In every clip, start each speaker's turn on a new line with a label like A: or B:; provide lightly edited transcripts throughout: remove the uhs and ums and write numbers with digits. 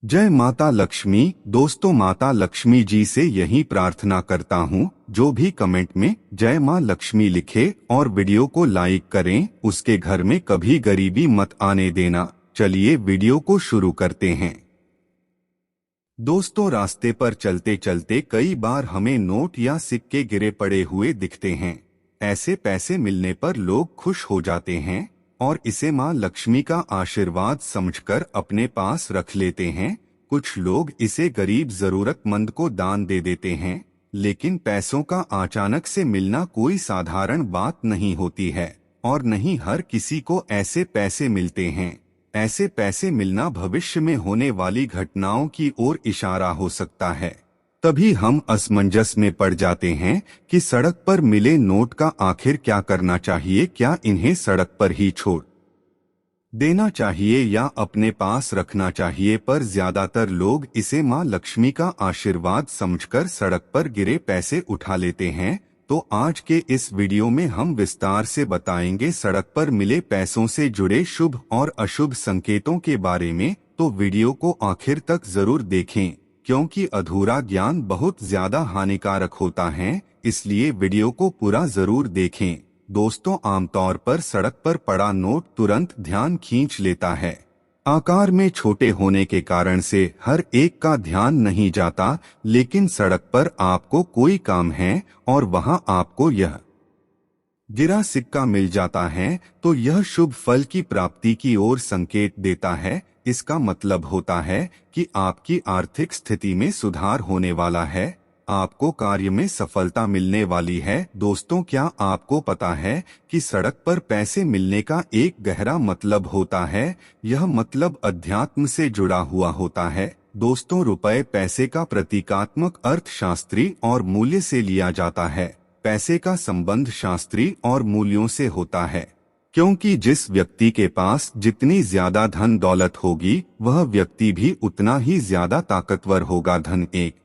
A: जय माता लक्ष्मी। दोस्तों, माता लक्ष्मी जी से यही प्रार्थना करता हूँ, जो भी कमेंट में जय माँ लक्ष्मी लिखे और वीडियो को लाइक करें, उसके घर में कभी गरीबी मत आने देना। चलिए वीडियो को शुरू करते हैं। दोस्तों, रास्ते पर चलते चलते कई बार हमें नोट या सिक्के गिरे पड़े हुए दिखते हैं। ऐसे पैसे मिलने पर लोग खुश हो जाते हैं और इसे माँ लक्ष्मी का आशीर्वाद समझकर अपने पास रख लेते हैं। कुछ लोग इसे गरीब जरूरतमंद को दान दे देते हैं, लेकिन पैसों का अचानक से मिलना कोई साधारण बात नहीं होती है और नहीं हर किसी को ऐसे पैसे मिलते हैं। ऐसे पैसे मिलना भविष्य में होने वाली घटनाओं की ओर इशारा हो सकता है। तभी हम असमंजस में पड़ जाते हैं कि सड़क पर मिले नोट का आखिर क्या करना चाहिए। क्या इन्हें सड़क पर ही छोड़ देना चाहिए या अपने पास रखना चाहिए? पर ज्यादातर लोग इसे माँ लक्ष्मी का आशीर्वाद समझकर सड़क पर गिरे पैसे उठा लेते हैं। तो आज के इस वीडियो में हम विस्तार से बताएंगे सड़क पर मिले पैसों से जुड़े शुभ और अशुभ संकेतों के बारे में। तो वीडियो को आखिर तक जरूर देखें, क्योंकि अधूरा ज्ञान बहुत ज्यादा हानिकारक होता है, इसलिए वीडियो को पूरा जरूर देखें। दोस्तों, आमतौर पर सड़क पर पड़ा नोट तुरंत ध्यान खींच लेता है। आकार में छोटे होने के कारण से हर एक का ध्यान नहीं जाता, लेकिन सड़क पर आपको कोई काम है और वहां आपको यह गिरा सिक्का मिल जाता है, तो यह शुभ फल की प्राप्ति की ओर संकेत देता है। इसका मतलब होता है कि आपकी आर्थिक स्थिति में सुधार होने वाला है, आपको कार्य में सफलता मिलने वाली है। दोस्तों, क्या आपको पता है कि सड़क पर पैसे मिलने का एक गहरा मतलब होता है? यह मतलब अध्यात्म से जुड़ा हुआ होता है। दोस्तों, रुपए पैसे का प्रतीकात्मक अर्थ शास्त्री और मूल्य से लिया जाता है। पैसे का संबंध शास्त्री और मूल्यों से होता है, क्योंकि जिस व्यक्ति के पास जितनी ज्यादा धन दौलत होगी, वह व्यक्ति भी उतना ही ज्यादा ताकतवर होगा। धन एक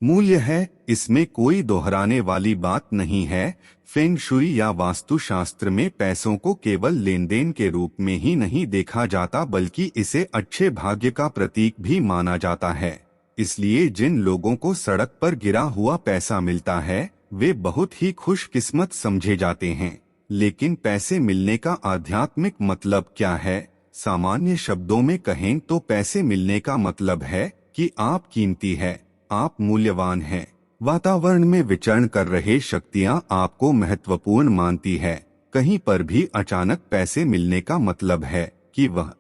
A: मूल्य है, इसमें कोई दोहराने वाली बात नहीं है। फेंग शुई या वास्तुशास्त्र में पैसों को केवल लेन देन के रूप में ही नहीं देखा जाता, बल्कि इसे अच्छे भाग्य का प्रतीक भी माना जाता है। इसलिए जिन लोगों को सड़क पर गिरा हुआ पैसा मिलता है, वे बहुत ही खुशकिस्मत समझे जाते हैं। लेकिन पैसे मिलने का आध्यात्मिक मतलब क्या है? सामान्य शब्दों में कहें तो पैसे मिलने का मतलब है कि आप कीमती है, आप मूल्यवान हैं। वातावरण में विचरण कर रहे शक्तियां आपको महत्वपूर्ण मानती है। कहीं पर भी अचानक पैसे मिलने का मतलब है कि वह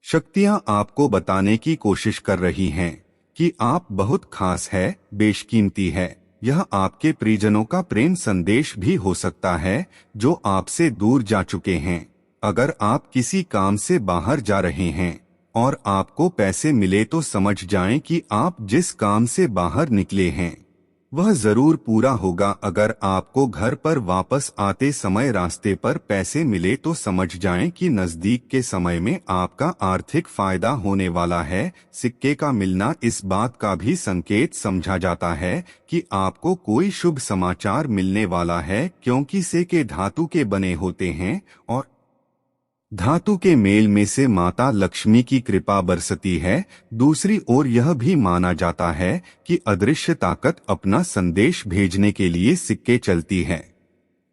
A: शक्तियां आपको बताने की कोशिश कर रही हैं कि आप बहुत खास है, बेशकीमती है। यह आपके परिजनों का प्रेम संदेश भी हो सकता है, जो आपसे दूर जा चुके हैं। अगर आप किसी काम से बाहर जा रहे हैं और आपको पैसे मिले, तो समझ जाएं कि आप जिस काम से बाहर निकले हैं वह जरूर पूरा होगा। अगर आपको घर पर वापस आते समय रास्ते पर पैसे मिले, तो समझ जाएं कि नजदीक के समय में आपका आर्थिक फायदा होने वाला है। सिक्के का मिलना इस बात का भी संकेत समझा जाता है कि आपको कोई शुभ समाचार मिलने वाला है, क्योंकि सिक्के धातु के बने होते हैं और धातु के मेल में से माता लक्ष्मी की कृपा बरसती है। दूसरी ओर यह भी माना जाता है कि अदृश्य ताकत अपना संदेश भेजने के लिए सिक्के चलती है,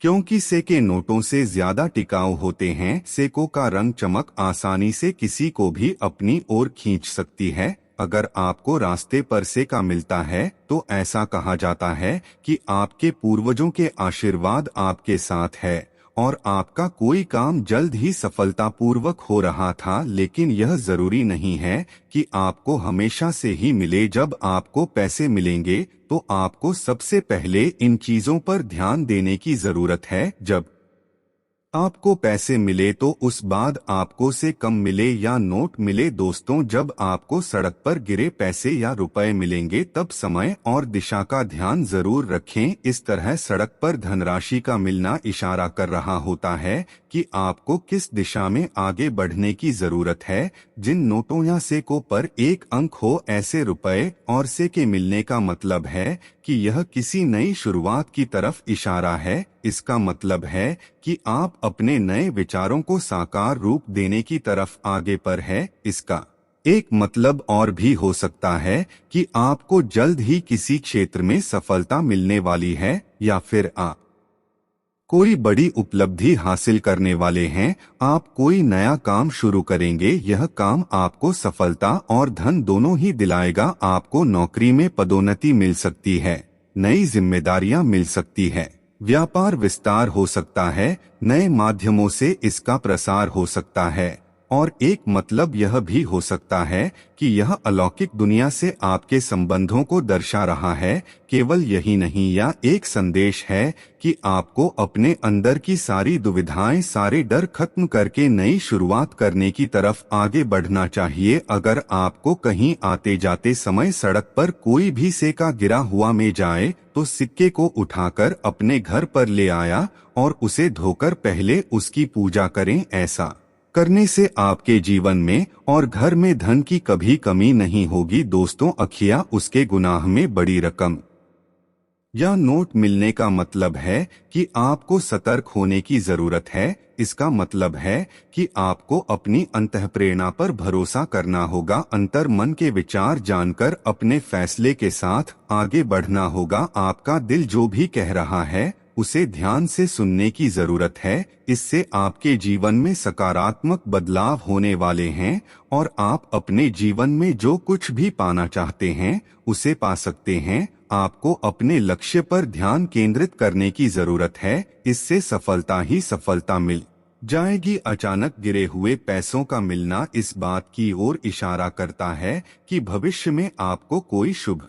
A: क्योंकि सिक्के नोटों से ज्यादा टिकाऊ होते हैं। सिक्कों का रंग चमक आसानी से किसी को भी अपनी ओर खींच सकती है। अगर आपको रास्ते पर सिक्का मिलता है, तो ऐसा कहा जाता है कि आपके पूर्वजों के आशीर्वाद आपके साथ है और आपका कोई काम जल्द ही सफलतापूर्वक हो रहा था। लेकिन यह जरूरी नहीं है कि आपको हमेशा से ही मिले। जब आपको पैसे मिलेंगे, तो आपको सबसे पहले इन चीजों पर ध्यान देने की जरूरत है। जब आपको पैसे मिले, तो उस बाद आपको से कम मिले या नोट मिले। दोस्तों, जब आपको सड़क पर गिरे पैसे या रुपए मिलेंगे, तब समय और दिशा का ध्यान जरूर रखें। इस तरह सड़क पर धनराशि का मिलना इशारा कर रहा होता है कि आपको किस दिशा में आगे बढ़ने की जरूरत है। जिन नोटों या सिक्कों पर एक अंक हो, ऐसे रुपए और सिक्के मिलने का मतलब है कि यह किसी नई शुरुआत की तरफ इशारा है। इसका मतलब है कि आप अपने नए विचारों को साकार रूप देने की तरफ आगे पर है। इसका एक मतलब और भी हो सकता है कि आपको जल्द ही किसी क्षेत्र में सफलता मिलने वाली है, या फिर आप कोई बड़ी उपलब्धि हासिल करने वाले हैं। आप कोई नया काम शुरू करेंगे, यह काम आपको सफलता और धन दोनों ही दिलाएगा। आपको नौकरी में पदोन्नति मिल सकती है, नई जिम्मेदारियां मिल सकती है, व्यापार विस्तार हो सकता है, नए माध्यमों से इसका प्रसार हो सकता है। और एक मतलब यह भी हो सकता है कि यह अलौकिक दुनिया से आपके संबंधों को दर्शा रहा है। केवल यही नहीं, यह एक संदेश है कि आपको अपने अंदर की सारी दुविधाएं, सारे डर खत्म करके नई शुरुआत करने की तरफ आगे बढ़ना चाहिए। अगर आपको कहीं आते जाते समय सड़क पर कोई भी सिक्का गिरा हुआ मिल जाए, तो सिक्के को उठाकर अपने घर पर ले आया और उसे धोकर पहले उसकी पूजा करें। ऐसा करने से आपके जीवन में और घर में धन की कभी कमी नहीं होगी। दोस्तों, अखिया उसके गुनाह में बड़ी रकम या नोट मिलने का मतलब है कि आपको सतर्क होने की जरूरत है। इसका मतलब है कि आपको अपनी अंतःप्रेरणा पर भरोसा करना होगा, अंतर मन के विचार जानकर अपने फैसले के साथ आगे बढ़ना होगा। आपका दिल जो भी कह रहा है उसे ध्यान से सुनने की जरूरत है। इससे आपके जीवन में सकारात्मक बदलाव होने वाले हैं और आप अपने जीवन में जो कुछ भी पाना चाहते हैं उसे पा सकते हैं। आपको अपने लक्ष्य पर ध्यान केंद्रित करने की जरूरत है, इससे सफलता ही सफलता मिल जाएगी। अचानक गिरे हुए पैसों का मिलना इस बात की ओर इशारा करता है कि भविष्य में आपको कोई शुभ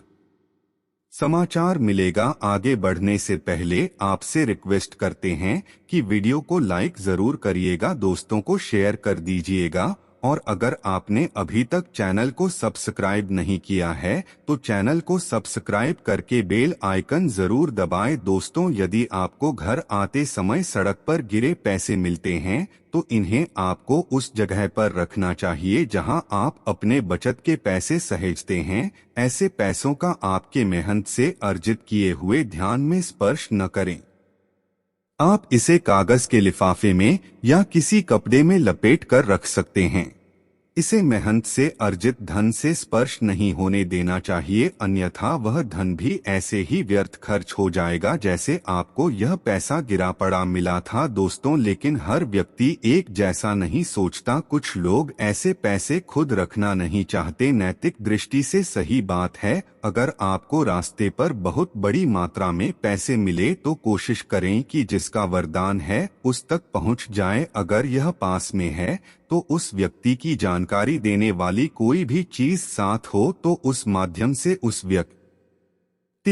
A: समाचार मिलेगा। आगे बढ़ने से पहले आपसे रिक्वेस्ट करते हैं कि वीडियो को लाइक जरूर करिएगा, दोस्तों को शेयर कर दीजिएगा, और अगर आपने अभी तक चैनल को सब्सक्राइब नहीं किया है तो चैनल को सब्सक्राइब करके बेल आइकन जरूर दबाएं। दोस्तों, यदि आपको घर आते समय सड़क पर गिरे पैसे मिलते हैं तो इन्हें आपको उस जगह पर रखना चाहिए जहां आप अपने बचत के पैसे सहेजते हैं। ऐसे पैसों का आपके मेहनत से अर्जित किए हुए ध्यान में स्पर्श न करें। आप इसे कागज के लिफाफे में या किसी कपड़े में लपेट कर रख सकते हैं। इसे मेहनत से अर्जित धन से स्पर्श नहीं होने देना चाहिए, अन्यथा वह धन भी ऐसे ही व्यर्थ खर्च हो जाएगा जैसे आपको यह पैसा गिरा पड़ा मिला था। दोस्तों, लेकिन हर व्यक्ति एक जैसा नहीं सोचता। कुछ लोग ऐसे पैसे खुद रखना नहीं चाहते। नैतिक दृष्टि से सही बात है। अगर आपको रास्ते पर बहुत बड़ी मात्रा में पैसे मिले तो कोशिश करें कि जिसका वरदान है उस तक पहुंच जाए। अगर यह पास में है तो उस व्यक्ति की जानकारी देने वाली कोई भी चीज साथ हो तो उस माध्यम से उस व्यक्ति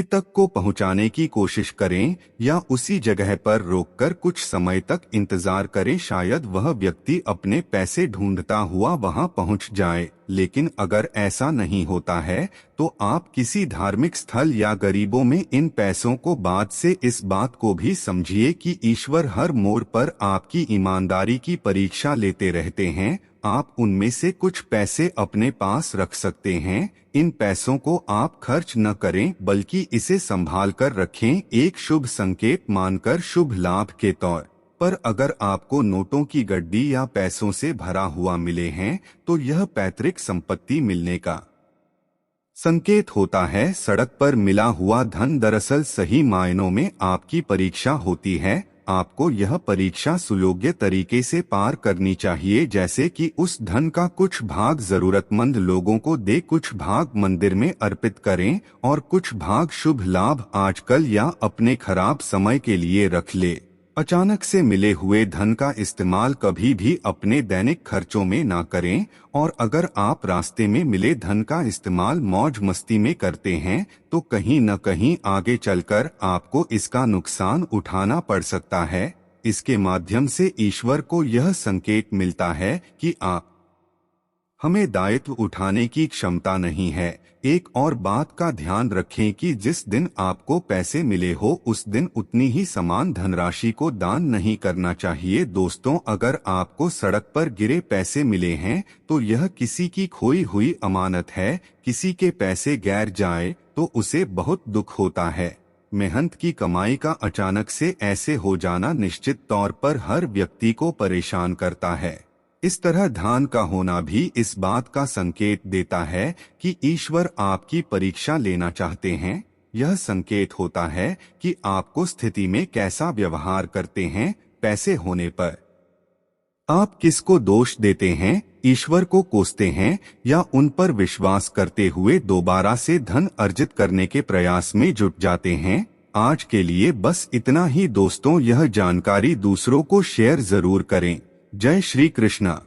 A: तक को पहुंचाने की कोशिश करें, या उसी जगह पर रोककर कुछ समय तक इंतजार करें। शायद वह व्यक्ति अपने पैसे ढूंढता हुआ वहां पहुंच जाए। लेकिन अगर ऐसा नहीं होता है तो आप किसी धार्मिक स्थल या गरीबों में इन पैसों को बाद से इस बात को भी समझिए कि ईश्वर हर मोड़ पर आपकी ईमानदारी की परीक्षा लेते रहते हैं। आप उनमें से कुछ पैसे अपने पास रख सकते हैं। इन पैसों को आप खर्च न करें बल्कि इसे संभाल कर रखें, एक शुभ संकेत मानकर, शुभ लाभ के तौर पर। अगर आपको नोटों की गड्डी या पैसों से भरा हुआ मिले हैं तो यह पैतृक संपत्ति मिलने का संकेत होता है। सड़क पर मिला हुआ धन दरअसल सही मायनों में आपकी परीक्षा होती है। आपको यह परीक्षा सुयोग्य तरीके से पार करनी चाहिए, जैसे कि उस धन का कुछ भाग जरूरतमंद लोगों को दे, कुछ भाग मंदिर में अर्पित करें और कुछ भाग शुभ लाभ आजकल या अपने खराब समय के लिए रख ले। अचानक से मिले हुए धन का इस्तेमाल कभी भी अपने दैनिक खर्चों में ना करें, और अगर आप रास्ते में मिले धन का इस्तेमाल मौज मस्ती में करते हैं तो कहीं न कहीं आगे चलकर आपको इसका नुकसान उठाना पड़ सकता है। इसके माध्यम से ईश्वर को यह संकेत मिलता है कि आप हमें दायित्व उठाने की क्षमता नहीं है। एक और बात का ध्यान रखें कि जिस दिन आपको पैसे मिले हो उस दिन उतनी ही समान धनराशि को दान नहीं करना चाहिए। दोस्तों, अगर आपको सड़क पर गिरे पैसे मिले हैं तो यह किसी की खोई हुई अमानत है। किसी के पैसे गैर जाए तो उसे बहुत दुख होता है। मेहनत की कमाई का अचानक से ऐसे हो जाना निश्चित तौर पर हर व्यक्ति को परेशान करता है। इस तरह धान का होना भी इस बात का संकेत देता है कि ईश्वर आपकी परीक्षा लेना चाहते हैं। यह संकेत होता है कि आपको स्थिति में कैसा व्यवहार करते हैं। पैसे होने पर आप किसको दोष देते हैं, ईश्वर को कोसते हैं या उन पर विश्वास करते हुए दोबारा से धन अर्जित करने के प्रयास में जुट जाते हैं। आज के लिए बस इतना ही दोस्तों, यह जानकारी दूसरों को शेयर जरूर करें। जय श्री कृष्णा।